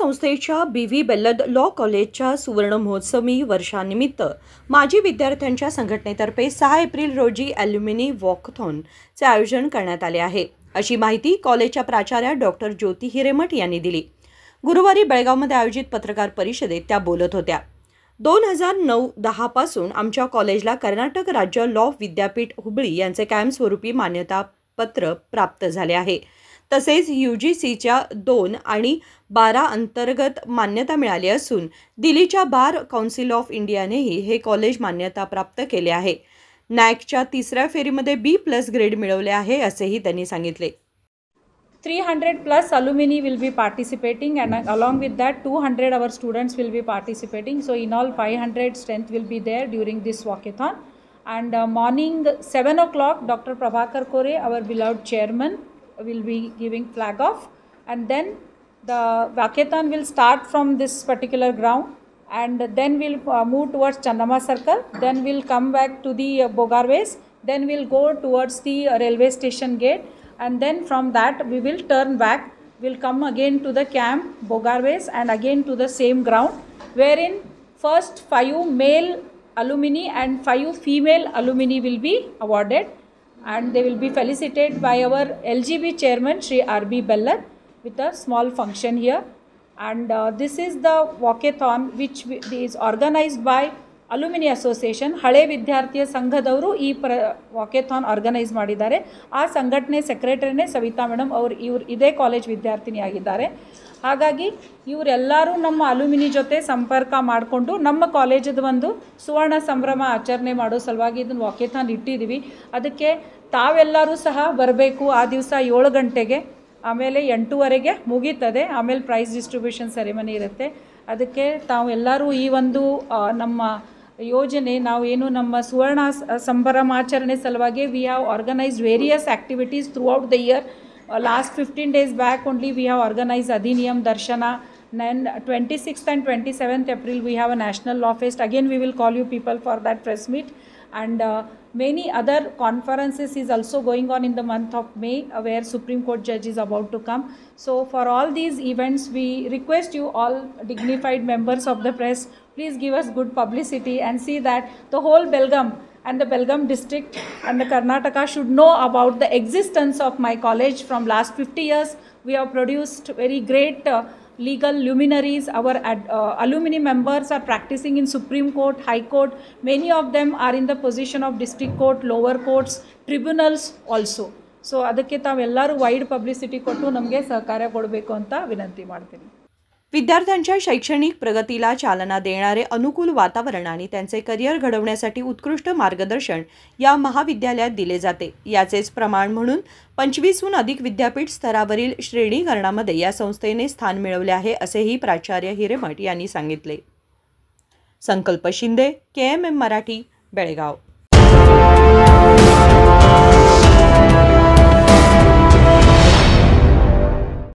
संस्थेच्या BV बेल्लद law कॉलेजच्या सुवर्ण महोत्सवी वर्षानिमित्त माजी विद्यार्थ्यांच्या संघटनेतर्फे 6 एप्रिल रोजी ॲल्युमिनी वॉकथॉनचे आयोजन करण्यात आले आहे, अशी माहिती कॉलेजच्या प्राचार्या डॉक्टर ज्योती हिरेमठ यांनी दिली। गुरुवारी बेळगावमध्ये आयोजित पत्रकार परिषदेत त्या बोलत होत्या। 2009-10 पासून आमच्या कॉलेजला कर्नाटक राज्य लॉ विद्यापीठ हुबळी यांचे कायमस्वरूपी मान्यता पत्र प्राप्त झाले आहे। तसेच UGCच्या 2 आणि 12 अंतर्गत मान्यता मिळाली असून दिल्लीच्या बार काउन्सिल ऑफ इंडियानेही हे कॉलेज मान्यता प्राप्त केले आहे। नॅकच्या तिसऱ्या फेरीमध्ये B+ ग्रेड मिळवले आहे असेही त्यांनी सांगितले। 300+ alumni will be participating, and along with that 200 our students will be participating. So in all 500 strength will be there during this walkathon. And morning 7 o'clock Dr. Prabhakar Kore, our beloved chairman, will be giving flag off, and then the walkathon will start from this particular ground, and then we'll move towards Chandama Circle, then we'll come back to the Bogarways, then we'll go towards the railway station gate, and then from that we will turn back, we'll come again to the camp Bogarways and again to the same ground, wherein first 5 male alumni and 5 female alumni will be awarded, and they will be felicitated by our LGB chairman Shri R.B. Bellat with a small function here. And this is the walkathon which is organized by alumni association ಹಳೆ ವಿದ್ಯಾರ್ಥಿಯ ಸಂಘದವರು ಈ ವಾಕೇಥಾನ್ organise ಮಾಡಿದ್ದಾರೆ। ಆ ಸಂಘಟನೆ ಸೆಕ್ರೆಟರಿನೇ Savita madam ಇವರು ಇದೇ college ವಿದ್ಯಾರ್ಥಿನಿ ಆಗಿದ್ದಾರೆ। ಹಾಗಾಗಿ ಇವರೆಲ್ಲರೂ ನಮ್ಮ ಅಲ್ಯುಮಿನಿ ಜೊತೆ ಸಂಪರ್ಕ ಮಾಡಿಕೊಂಡು ನಮ್ಮ ಕಾಲೇಜದ ಒಂದು ಸುವರ್ಣ ಸಂಭ್ರಮ ಆಚರಣೆ ಮಾಡೋ ಸಲುವಾಗಿ ಇದನ್ನು ವಾಕೇಥಾನ್ ಇಟ್ಟಿದ್ದೀವಿ। ಅದಕ್ಕೆ ತಾವೆಲ್ಲರೂ ಸಹ ಬರಬೇಕು। ಆ ದಿವಸ 7 ಗಂಟೆಗೆ, ಆಮೇಲೆ 8:15ಗೆ ಮುಗೀತದೆ, ಆಮೇಲೆ ಪ್ರೈಸ್ ಡಿಸ್ಟ್ರಿಬ್ಯೂಷನ್ ಸೆರೆಮನಿ ಇರುತ್ತೆ। ಅದಕ್ಕೆ ತಾವೆಲ್ಲರೂ ಈ ಒಂದು ನಮ್ಮ ಯೋಜನೆ ನಾವೇನು ನಮ್ಮ ಸುವರ್ಣ ಸಂಭ್ರಮಾಚರಣೆ ಸಲುವಾಗಿ we have organised various activities throughout the year. Last 15 days back only we have organised ಅಧಿನಿಯಮ್ ದರ್ಶನ. Then 26th and 27th April we have a national law fest. Again we will call you people for that press meet, and many other conferences is also going on in the month of May, where Supreme Court judge is about to come. So for all these events we request you all dignified members of the press, please give us good publicity and see that the whole Belgaum and the Belgaum district and the Karnataka should know about the existence of my college. From last 50 years we have produced very great legal luminaries. Our alumni members are practicing in Supreme Court, High Court. Many of them are in the position of district court, lower courts, tribunals also. So ಅದಕ್ಕೆ ತಾವೆಲ್ಲರೂ wide publicity ಕೊಟ್ಟು ನಮಗೆ ಸಹಕಾರ ಕೊಡಬೇಕು ಅಂತ ವಿನಂತಿ ಮಾಡ್ತೀನಿ। विद्यार्थ्यांच्या शैक्षणिक प्रगतीला चालना देणारे अनुकूल वातावरण आणि त्यांचे करिअर घडवण्यासाठी उत्कृष्ट मार्गदर्शन या महाविद्यालयात दिले जाते। याचेच प्रमाण म्हणून 25हून अधिक विद्यापीठ स्तरावरील श्रेणीकरणामध्ये या संस्थेने स्थान मिळवले आहे, असेही प्राचार्य हिरेमठ यांनी सांगितले। संकल्प शिंदे, KMM मराठी, बेळगाव।